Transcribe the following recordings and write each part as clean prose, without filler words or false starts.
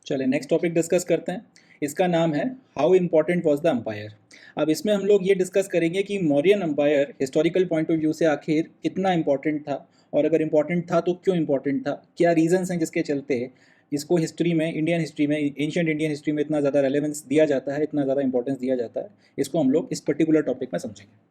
चलिए next topic discuss करते हैं। इसका नाम है how important was the empire. अब इसमें हम लोग ये डिस्कस करेंगे कि Mauryan empire historical point of view से आखिर कितना इम्पोर्टेंट था, और अगर इम्पोर्टेंट था तो क्यों इम्पोर्टेंट था, क्या रीजंस हैं जिसके चलते इसको हिस्ट्री में, इंडियन हिस्ट्री में, एंशिएंट इंडियन हिस्ट्री में इतना ज़्यादा रेलेवेंस दिया जाता है, इतना ज़्यादा इंपॉर्टेंस दिया जाता है। इसको हम लोग इस पर्टिकुलर टॉपिक में समझेंगे।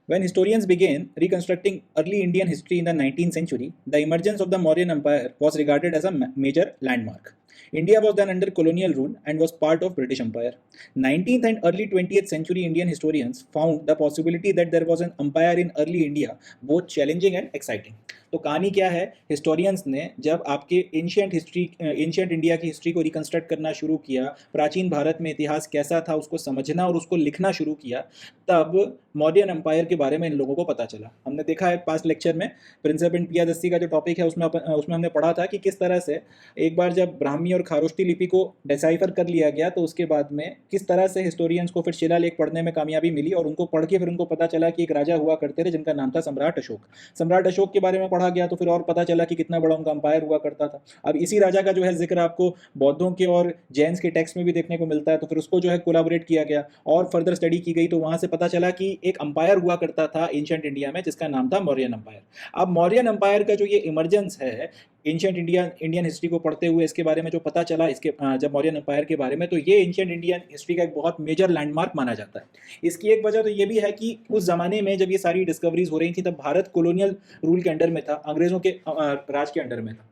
When historians began reconstructing early Indian history in the 19th century, the emergence of the Mauryan Empire was regarded as a major landmark. India was then under colonial rule and was part of British Empire. 19th and early 20th century Indian historians found the possibility that there was an empire in early India both challenging and exciting. तो कहानी क्या है, historians ने जब आपके ancient India की history को reconstruct करना शुरू किया, प्राचीन भारत में इतिहास कैसा था उसको समझना और उसको लिखना शुरू किया, तब मौर्यन एम्पायर के बारे में इन लोगों को पता चला। हमने देखा है पास्ट लेक्चर में प्रिंसेप एंड पियादस्सी का जो टॉपिक है उसमें हमने पढ़ा था कि किस तरह से एक बार जब ब्राह्मी और खारोष्टी लिपि को डिसाइफर कर लिया गया तो उसके बाद में किस तरह से हिस्टोरियंस को फिर शिलालेख पढ़ने में कामयाबी मिली, और उनको पढ़ के फिर उनको पता चला कि एक राजा हुआ करते थे जिनका नाम था सम्राट अशोक। सम्राट अशोक के बारे में पढ़ा गया तो फिर और पता चला कि कितना बड़ा उनका अंपायर हुआ करता था। अब इसी राजा का जो है जिक्र आपको बौद्धों के और जैन्स के टेक्स्ट में भी देखने को मिलता है, तो फिर उसको जो है कोलैबोरेट किया गया और फर्दर स्टडी की गई, तो वहां से पता चला कि एक अंपायर हुआ करता था एंशिएंट इंडिया में जिसका नाम था मौर्यन अंपायर। अब मौर्यन अंपायर का जो ये इमरजेंस है एंशिएंट इंडियन हिस्ट्री को पढ़ते हुए, इसके बारे में जो पता चला इसके जब मौर्यन अंपायर के बारे में, तो ये एंशिएंट इंडियन हिस्ट्री का एक बहुत मेजर लैंडमार्क माना जाता है। इसकी एक वजह तो ये भी है कि उस जमाने में जब ये सारी डिस्कवरीज हो रही थी तब भारत कॉलोनियल रूल के अंडर में था, अंग्रेजों के राज के अंडर में था।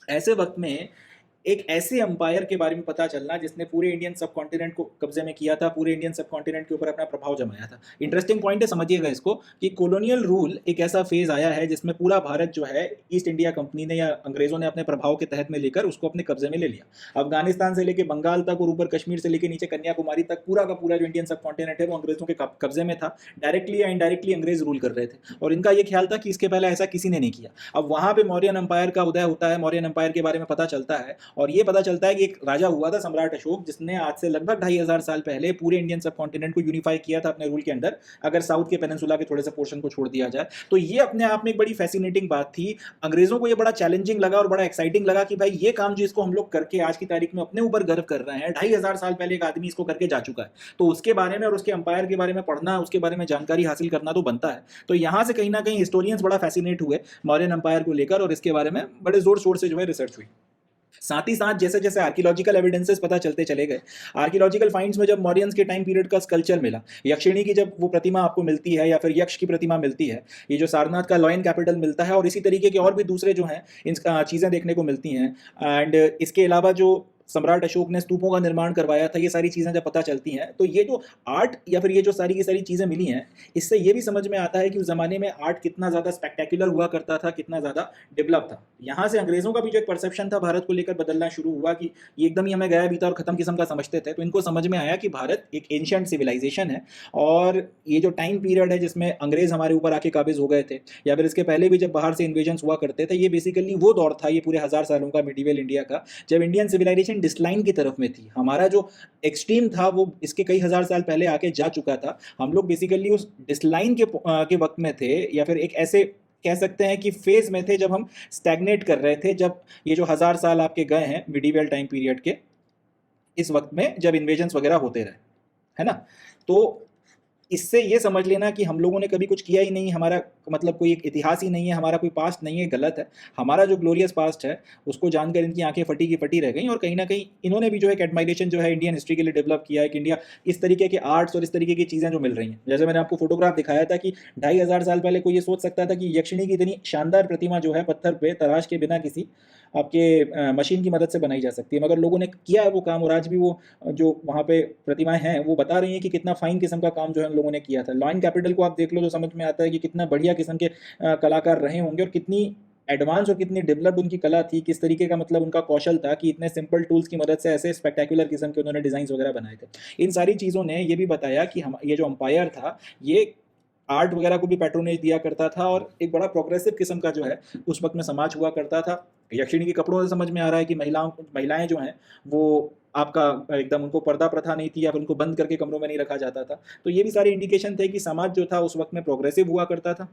ऐसे वक्त में एक ऐसे अंपायर के बारे में पता चलना जिसने पूरे इंडियन सब कॉन्टिनेंट को कब्जे में किया था, पूरे इंडियन सब कॉन्टिनेंट के ऊपर अपना प्रभाव जमाया था। इंटरेस्टिंग पॉइंट है, समझिएगा इसको, कि कॉलोनियल रूल एक ऐसा फेज आया है जिसमें पूरा भारत जो है ईस्ट इंडिया कंपनी ने या अंग्रेजों ने अपने प्रभाव के तहत में लेकर उसको अपने कब्जे में ले लिया। अफगानिस्तान से लेकर बंगाल तक और ऊपर कश्मीर से लेकर नीचे कन्याकुमारी तक पूरा का पूरा जो इंडियन सब कॉन्टिनेंट है वो अंग्रेजों के कब्जे में था। डायरेक्टली या इनडायरेक्टली अंग्रेज रूल कर रहे थे और इनका यह ख्याल था कि इसके पहले ऐसा किसी ने नहीं किया। अब वहां पे मौर्यन अंपायर का उदय होता है, मौर्यन अंपायर के बारे में पता चलता है, और ये पता चलता है कि एक राजा हुआ था सम्राट अशोक जिसने आज से लगभग 2500 साल पहले पूरे इंडियन सब कॉन्टिनेंट को यूनिफाई किया था अपने रूल के अंदर, अगर साउथ के पेनिनसुला के थोड़े से पोर्शन को छोड़ दिया जाए। तो ये अपने आप में एक बड़ी फैसिनेटिंग बात थी। अंग्रेजों को ये बड़ा चैलेंजिंग लगा और बड़ा एक्साइटिंग लगा कि भाई ये काम जो इसको हम लोग करके आज की तारीख में अपने ऊपर गर्व कर रहे हैं, 2500 साल पहले एक आदमी इसको करके जा चुका है, तो उसके बारे में और उसके अंपायर के बारे में पढ़ना, उसके बारे में जानकारी हासिल करना तो बनता है। तो यहां से कहीं ना कहीं हिस्टोरियंस बड़ा फैसिनेट हुए मौर्यन अंपायर को लेकर और इसके बारे में बड़े जोर शोर से जो है रिसर्च हुई। साथ ही साथ जैसे जैसे आर्कियोलॉजिकल एविडेंसेस पता चलते चले गए, आर्कियोलॉजिकल फाइंड्स में जब मौर्यंस के टाइम पीरियड का स्कल्पचर मिला, यक्षिणी की जब वो प्रतिमा आपको मिलती है या फिर यक्ष की प्रतिमा मिलती है, ये जो सारनाथ का लॉयन कैपिटल मिलता है, और इसी तरीके के और भी दूसरे जो हैं इन चीज़ें देखने को मिलती हैं। एंड इसके अलावा जो सम्राट अशोक ने स्तूपों का निर्माण करवाया था, ये सारी चीज़ें जब पता चलती हैं तो ये जो आर्ट या फिर ये जो सारी की सारी चीज़ें मिली हैं, इससे ये भी समझ में आता है कि उस ज़माने में आर्ट कितना ज़्यादा स्पेक्टेकुलर हुआ करता था, कितना ज़्यादा डेवलप था। यहाँ से अंग्रेज़ों का भी जो एक परसेप्शन था भारत को लेकर बदलना शुरू हुआ कि ये एकदम ही हमें गया बीता और ख़त्म किस्म का समझते थे, तो इनको समझ में आया कि भारत एक एंशिएंट सिविलाइजेशन है, और ये जो टाइम पीरियड है जिसमें अंग्रेज़ हमारे ऊपर आके काबिज हो गए थे, या फिर इसके पहले भी जब बाहर से इन्वेजन हुआ करते थे, ये बेसिकली वो दौर था, ये पूरे 1000 सालों का मिडीवल इंडिया का, जब इंडियन सिविलाइजेशन डिस्लाइन की तरफ में थी। हमारा जो एक्सट्रीम था वो इसके कई हजार साल पहले आके जा चुका था। हम लोग बेसिकली उस डिस्लाइन के वक्त में थे, या फिर एक ऐसे कह सकते हैं कि फेज में थे जब हम स्टैग्नेट कर रहे थे, जब ये जो 1000 साल आपके गए हैं मिडीवल टाइम पीरियड के, इस वक्त में जब इन्वेजन्स वगैरह होते रहे, है ना। तो इससे ये समझ लेना कि हम लोगों ने कभी कुछ किया ही नहीं, हमारा मतलब कोई एक इतिहास ही नहीं है, हमारा कोई पास्ट नहीं है, गलत है। हमारा जो ग्लोरियस पास्ट है उसको जानकर इनकी आंखें फटी की फटी रह गई, और कहीं ना कहीं इन्होंने भी जो एक एडमाइरेशन जो है इंडियन हिस्ट्री के लिए डेवलप किया है कि इंडिया इस तरीके के आर्ट्स और इस तरीके की चीज़ें जो मिल रही हैं। जैसे मैंने आपको फोटोग्राफ दिखाया था कि 2500 साल पहले कोई ये सोच सकता था कि यक्षिणी की इतनी शानदार प्रतिमा जो है पत्थर पे तराश के बिना किसी आपके मशीन की मदद से बनाई जा सकती है, मगर लोगों ने किया है वो काम, और आज भी वो जो वहाँ पे प्रतिमाएं हैं वो बता रही हैं कि कितना फाइन किस्म का काम जो है उन लोगों ने किया था। लॉयन कैपिटल को आप देख लो तो समझ में आता है कि कितना बढ़िया किस्म के कलाकार रहे होंगे, और कितनी एडवांस और कितनी डेवलप्ड उनकी कला थी, किस तरीके का मतलब उनका कौशल था कि इतने सिंपल टूल्स की मदद से ऐसे स्पेक्टेकुलर किस्म के उन्होंने डिजाइन वगैरह बनाए थे। इन सारी चीज़ों ने ये भी बताया कि हम ये जो अंपायर था ये आर्ट वगैरह को भी पैट्रोनेज दिया करता था, और एक बड़ा प्रोग्रेसिव किस्म का जो है उस वक्त में समाज हुआ करता था। यक्षिणी के कपड़ों से समझ में आ रहा है कि महिलाएं जो हैं वो आपका एकदम, उनको पर्दा प्रथा नहीं थी या फिर उनको बंद करके कमरों में नहीं रखा जाता था। तो ये भी सारे इंडिकेशन थे कि समाज जो था उस वक्त में प्रोग्रेसिव हुआ करता था।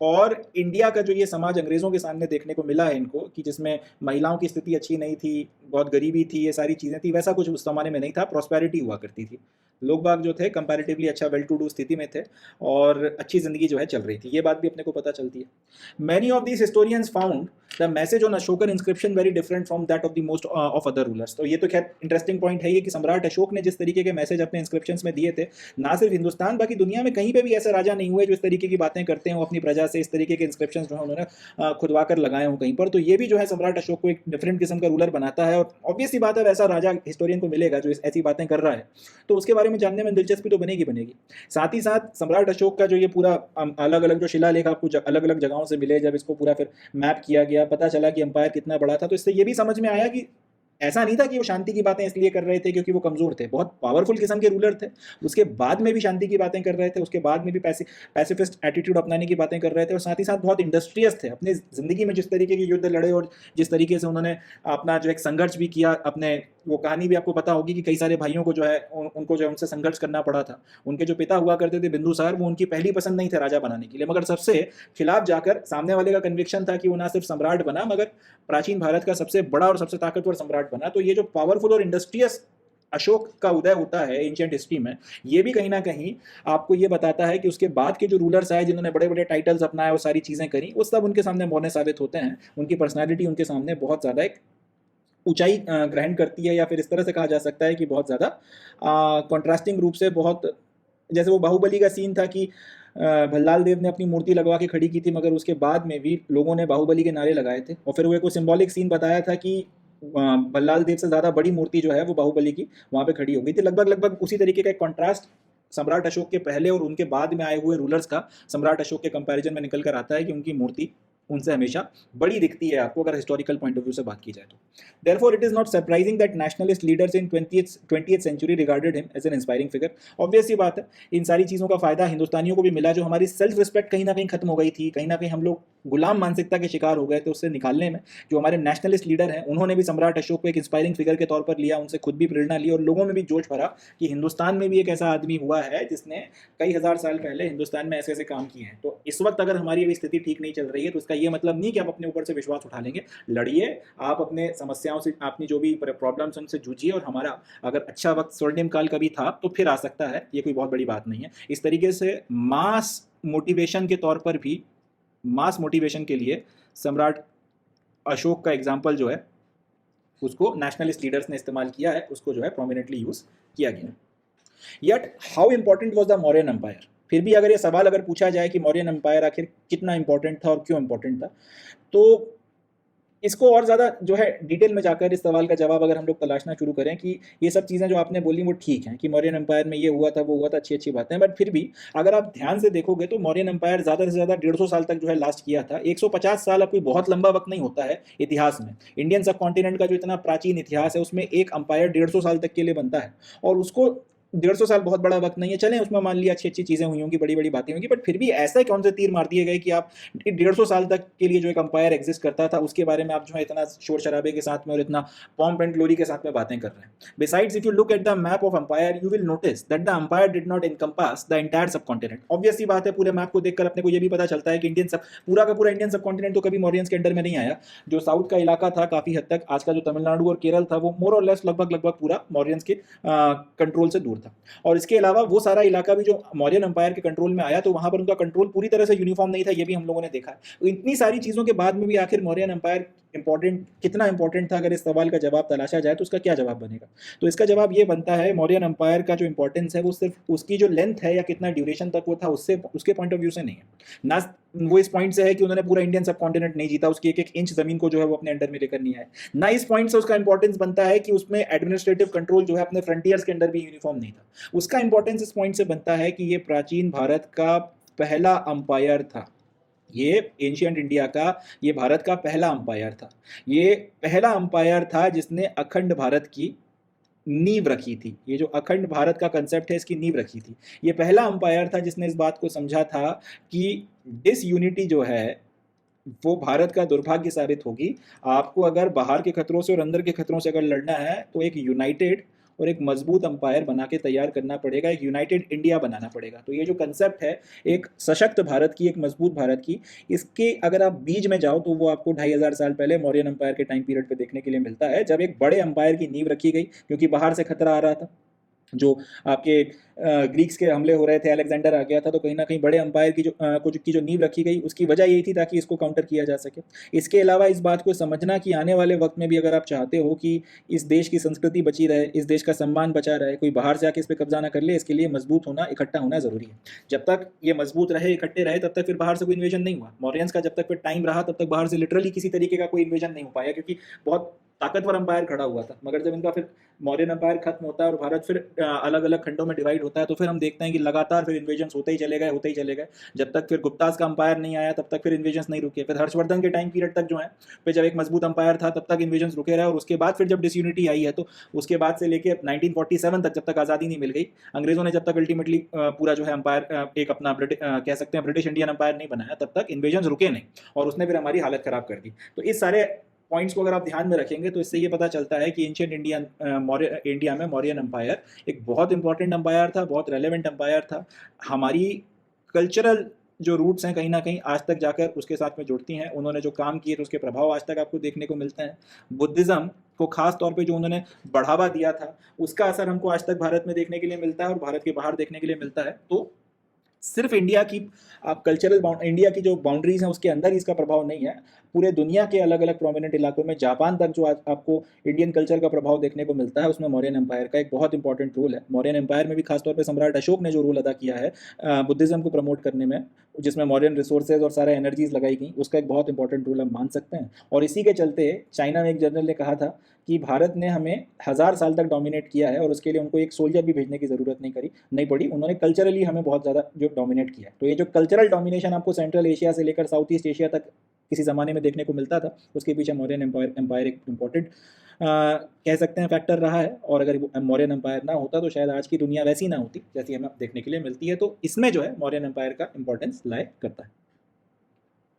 और इंडिया का जो ये समाज अंग्रेज़ों के सामने देखने को मिला है इनको, कि जिसमें महिलाओं की स्थिति अच्छी नहीं थी, बहुत गरीबी थी, ये सारी चीज़ें थी, वैसा कुछ उस ज़माने में नहीं था, प्रॉस्पेरिटी हुआ करती थी। लोग बाग जो थे कंपैरेटिवली अच्छा वेल टू डू स्थिति में थे और अच्छी ज़िंदगी जो है चल रही थी, ये बात भी अपने को पता चलती है। Many of these historians found the message on Ashokan inscription very different from that of the most of other rulers. तो ये तो खैर इंटरेस्टिंग पॉइंट है ये कि सम्राट अशोक ने जिस तरीके के मैसेज अपने इंस्क्रिप्शंस में दिए थे, ना सिर्फ हिंदुस्तान बाकी दुनिया में कहीं पे भी ऐसे राजा नहीं हुए जो इस तरीके की बातें करते हो अपनी प्रजा से, इस तरीके के इंस्क्रिप्शंस जो है उन्होंने खुदवा कर लगाए हों कहीं पर। तो ये भी जो है सम्राट अशोक को एक डिफरेंट किस्म का रूलर बनाता है, और ऑब्वियसली बात है वैसा राजा हिस्टोरियन को मिलेगा जो ऐसी बातें कर रहा है, तो उसके बारे में जानने में दिलचस्पी तो बनेगी बनेगी। साथ ही साथ सम्राट अशोक का जो ये पूरा अलग अलग जो शिलालेख आपको अलग अलग जगहों से मिले, जब इसको पूरा फिर मैप किया गया, पता चला कि अंपायर कितना बड़ा था, तो इससे ये भी समझ में आया कि ऐसा नहीं था कि वो शांति की बातें इसलिए कर रहे थे क्योंकि वो कमज़ोर थे, बहुत पावरफुल किस्म के रूलर थे, उसके बाद में भी शांति की बातें कर रहे थे, उसके बाद में भी पैसिफिस्ट एटीट्यूड अपनाने की बातें कर रहे थे, और साथ ही साथ बहुत इंडस्ट्रियस थे। अपनी ज़िंदगी में जिस तरीके के युद्ध लड़े और जिस तरीके से उन्होंने अपना जो एक संघर्ष भी किया, अपने वो कहानी भी आपको पता होगी कि कई सारे भाइयों को जो है उनको जो है उनसे संघर्ष करना पड़ा था। उनके जो पिता हुआ करते थे बिंदुसार, वो उनकी पहली पसंद नहीं थे राजा बनाने के लिए, मगर सबसे खिलाफ जाकर सामने वाले का कन्विक्शन था कि वो ना सिर्फ सम्राट बना मगर प्राचीन भारत का सबसे बड़ा और सबसे ताकतवर सम्राट बना। तो ये जो पावरफुल और इंडस्ट्रियस अशोक का उदय होता है एंशिएंट हिस्ट्री में, ये भी कहीं ना कहीं आपको ये बताता है कि उसके बाद के जो रूलर्स आए जिन्होंने बड़े बड़े टाइटल्स अपनाए और सारी चीज़ें करी, वो सब उनके सामने मौने साबित होते हैं। उनकी पर्सनैलिटी उनके सामने बहुत ज़्यादा एक ऊंचाई ग्रहण करती है, या फिर इस तरह से कहा जा सकता है कि बहुत ज़्यादा कॉन्ट्रास्टिंग रूप से, बहुत जैसे वो बाहुबली का सीन था कि भल्लाल देव ने अपनी मूर्ति लगवा के खड़ी की थी, मगर उसके बाद में भी लोगों ने बाहुबली के नारे लगाए थे, और फिर वो एक सिंबॉलिक सीन बताया था कि भल्लाल देव से ज़्यादा बड़ी मूर्ति जो है वो बाहुबली की वहाँ पे खड़ी हो गई थी। लगभग लगभग उसी तरीके का एक कॉन्ट्रास्ट सम्राट अशोक के पहले और उनके बाद में आए हुए रूलर्स का सम्राट अशोक के कंपैरिजन में निकल कर आता है कि उनकी मूर्ति उनसे हमेशा बड़ी दिखती है आपको, अगर हिस्टोरिकल पॉइंट ऑफ व्यू से बात की जाए तो। Therefore, it is not surprising that nationalist leaders in 20th century regarded him as an inspiring figure. Obvious सी बात है, इन सारी चीज़ों का फायदा हिंदुस्तानियों को भी मिला, जो हमारी सेल्फ रिस्पेक्ट कहीं ना कहीं खत्म हो गई थी, कहीं ना कहीं हम लोग गुलाम मानसिकता के शिकार हो गए थे, उससे निकालने में जो हमारे नेशनलिस्ट लीडर हैं उन्होंने भी सम्राट अशोक को एक इंस्पायरिंग फिगर के तौर पर लिया, उनसे खुद भी प्रेरणा ली और लोगों में भी जोश भरा कि हिंदुस्तान में भी एक ऐसा आदमी हुआ है जिसने कई हज़ार साल पहले हिंदुस्तान में ऐसे ऐसे काम किए हैं। तो इस वक्त अगर हमारी अभी स्थिति ठीक नहीं चल रही है तो इसका ये मतलब नहीं कि आप अपने ऊपर से विश्वास उठा लेंगे। लड़िए, आप अपने समस्याओं से, अपनी जो भी प्रॉब्लम्स उनसे जूझिए, और हमारा अगर अच्छा वक्त स्वर्णिम काल का भी था तो फिर आ सकता है, ये कोई बहुत बड़ी बात नहीं है। इस तरीके से मास मोटिवेशन के तौर पर भी, मास मोटिवेशन के लिए सम्राट अशोक का एग्जाम्पल जो है उसको नेशनलिस्ट लीडर्स ने इस्तेमाल किया है, उसको जो है प्रोमिनेंटली यूज किया गया। Yet how important was the Mauryan empire. फिर भी अगर ये सवाल अगर पूछा जाए कि मौर्यन एम्पायर आखिर कितना इंपॉर्टेंट था और क्यों इंपॉर्टेंट था, तो इसको और ज़्यादा जो है डिटेल में जाकर इस सवाल का जवाब अगर हम लोग तलाशना शुरू करें कि ये सब चीज़ें जो आपने बोली वो ठीक हैं कि मौर्यन एम्पायर में ये हुआ था वो हुआ था, अच्छी अच्छी बातें हैं, बट फिर भी अगर आप ध्यान से देखोगे तो मौर्यन एम्पायर ज़्यादा से ज़्यादा 150 साल तक जो है लास्ट किया था। 150 साल अब कोई बहुत लंबा वक्त नहीं होता है इतिहास में। इंडियन सब कॉन्टिनेंट का जो इतना प्राचीन इतिहास है उसमें एक अंपायर 150 साल तक के लिए बनता है, और उसको 150 साल बहुत बड़ा वक्त नहीं है। चलें उसमें मान लिया अच्छी अच्छी चीज़ें हुई होंगी, बड़ी बड़ी बातें होंगी, बट फिर भी ऐसा कौन से तीर मार दिए गए कि आप 150 साल तक के लिए जो एक अंपायर एग्जिस्ट करता था उसके बारे में आप जो है इतना शोर शराबे के साथ में और इतना पॉम्प एंड ग्लोरी के साथ में बातें कर रहे हैं। Besides, if you look at the map of empire you will notice that the empire did not encompass the entire subcontinent. Obviously बात है, पूरे मैप को देखकर अपने को ये भी पता चलता है कि इंडियन सब पूरा का पूरा इंडियन सब कॉन्टिनेंट तो कभी मौर्यंस के अंडर में नहीं आया। जो साउथ का इलाका था काफ़ी हद तक, आज का जो तमिलनाडु और केरल था, वो मोर और लेस लगभग लगभग पूरा मौर्यंस के कंट्रोल से दूर था। और इसके अलावा वो सारा इलाका भी जो मौर्यन एम्पायर के कंट्रोल में आया तो वहां पर उनका कंट्रोल पूरी तरह से यूनिफॉर्म नहीं था, ये भी हम लोगों ने देखा है। तो इतनी सारी चीज़ों के बाद में भी आखिर मौर्यन एम्पायर कितना इंपॉर्टेंट था, अगर इस सवाल का जवाब तलाशा जाए तो उसका क्या जवाब बनेगा? तो इसका जवाब ये बनता है, मौर्यन एम्पायर का जो इंपॉर्टेंस है वो सिर्फ उसकी जो लेंथ है या कितना ड्यूरेशन तक वो था उससे, उसके पॉइंट ऑफ व्यू से नहीं है। ना वो इस पॉइंट से है कि उन्होंने पूरा इंडियन सब कॉन्टिनेंट नहीं जीता, उसकी एक एक इंच जमीन को जो है वो अपने अंडर में लेकर नहीं आए। ना इस पॉइंट से उसका इंपॉर्टेंस बनता है कि उसमें एडमिनिस्ट्रेटिव कंट्रोल जो है अपने फ्रंटियर्स के अंडर भी यूनिफॉर्म नहीं था। उसका इंपॉर्टेंस इस पॉइंट से बनता है कि ये प्राचीन भारत का पहला अंपायर था। ये एंशिएंट इंडिया का, ये भारत का पहला अंपायर था। ये पहला अंपायर था जिसने अखंड भारत की नींव रखी थी। ये जो अखंड भारत का कंसेप्ट है इसकी नींव रखी थी। ये पहला अंपायर था जिसने इस बात को समझा था कि डिसयूनिटी जो है वो भारत का दुर्भाग्य साबित होगी। आपको अगर बाहर के खतरों से और अंदर के खतरों से अगर लड़ना है तो एक यूनाइटेड और एक मजबूत अंपायर बना के तैयार करना पड़ेगा, एक यूनाइटेड इंडिया बनाना पड़ेगा। तो ये जो कंसेप्ट है एक सशक्त भारत की, एक मजबूत भारत की, इसके अगर आप बीज में जाओ तो वो आपको 2500 साल पहले मौर्यन अंपायर के टाइम पीरियड पे देखने के लिए मिलता है, जब एक बड़े अंपायर की नींव रखी गई, क्योंकि बाहर से खतरा आ रहा था। जो आपके ग्रीक्स के हमले हो रहे थे, अलेक्जेंडर आ गया था, तो कहीं ना कहीं बड़े अंपायर की जो नींव रखी गई उसकी वजह यही थी ताकि इसको काउंटर किया जा सके। इसके अलावा इस बात को समझना कि आने वाले वक्त में भी अगर आप चाहते हो कि इस देश की संस्कृति बची रहे, इस देश का सम्मान बचा रहे, कोई बाहर से आके इस पर कब्जा ना कर ले, इसके लिए मजबूत होना, इकट्ठा होना जरूरी है। जब तक ये मजबूत रहे, इकट्ठे रहे, तब तक फिर बाहर से कोई इन्वेजन नहीं हुआ। मॉरियंस का जब तक फिर टाइम रहा तब तक बाहर से लिटरली किसी तरीके का कोई इन्वेजन नहीं हो पाया, क्योंकि बहुत ताकतवर अंपायर खड़ा हुआ था। मगर जब इनका फिर मौर्यन अंपायर खत्म होता है और भारत फिर अलग अलग खंडों में डिवाइड होता है, तो फिर हम देखते हैं कि लगातार फिर इन्वेजन्स होते ही चले गए, होते ही चले गए। जब तक फिर गुप्तास का अंपायर नहीं आया तब तक फिर इन्वेजन्स नहीं रुके। फिर हर्षवर्धन के टाइम पीरियड तक जो है, फिर जब एक मजबूत अंपायर था तब तक इन्वेजन्स रुके रहे, और उसके बाद फिर जब डिसयूनिटी आई है तो उसके बाद से लेके 1947 तक, जब तक आज़ादी नहीं मिल गई, अंग्रेजों ने जब तक अल्टीमेटली पूरा जो है अंपायर एक अपना कह सकते हैं ब्रिटिश इंडियन अंपायर नहीं बनाया, तब तक इन्वेजन्स रुके नहीं, और उसने फिर हमारी हालत खराब कर दी। तो इस सारे पॉइंट्स को अगर आप ध्यान में रखेंगे तो इससे ये पता चलता है कि एंशियंट इंडिया में मौर्यन अंपायर एक बहुत इंपॉर्टेंट अंपायर था, बहुत रेलेवेंट अंपायर था। हमारी कल्चरल जो रूट्स हैं कहीं ना कहीं आज तक जाकर उसके साथ में जुड़ती हैं। उन्होंने जो काम किए थे उसके प्रभाव आज तक आपको देखने को मिलते हैं। बुद्धिज़्म को खास तौर पे जो उन्होंने बढ़ावा दिया था उसका असर हमको आज तक भारत में देखने के लिए मिलता है और भारत के बाहर देखने के लिए मिलता है। तो सिर्फ इंडिया की आप कल्चरल इंडिया की जो बाउंड्रीज हैं उसके अंदर ही इसका प्रभाव नहीं है, पूरे दुनिया के अलग अलग प्रोमिनेंट इलाकों में, जापान तक जो आज आपको इंडियन कल्चर का प्रभाव देखने को मिलता है, उसमें मौर्यन एम्पायर का एक बहुत इंपॉर्टेंट रोल है। मौर्यन एम्पायर में भी खासतौर पर सम्राट अशोक ने जो रोल अदा किया है बुद्धिज्म को प्रमोट करने में, जिसमें मौर्यन रिसोर्सेज और सारे एनर्जीज लगाई गई, उसका एक बहुत इंपॉर्टेंट रोल हम मान सकते हैं। और इसी के चलते चाइना में एक जनरल ने कहा था कि भारत ने हमें 1000 साल तक डोमिनेट किया है और उसके लिए उनको एक सोल्जर भी भेजने की ज़रूरत नहीं पड़ी, उन्होंने कल्चरली हमें बहुत ज़्यादा जो डोमिनेट किया है। तो ये जो कल्चरल डोमिनेशन आपको सेंट्रल एशिया से लेकर साउथ ईस्ट एशिया तक किसी ज़माने में देखने को मिलता था, उसके पीछे मौर्यन एम्पायर एक इम्पॉर्टेंट कह सकते हैं फैक्टर रहा है। और अगर मौर्यन एम्पायर ना होता तो शायद आज की दुनिया वैसी ना होती जैसी हमें देखने के लिए मिलती है। तो इसमें जो है मौर्यन एम्पायर का इंपॉर्टेंस लाए करता है।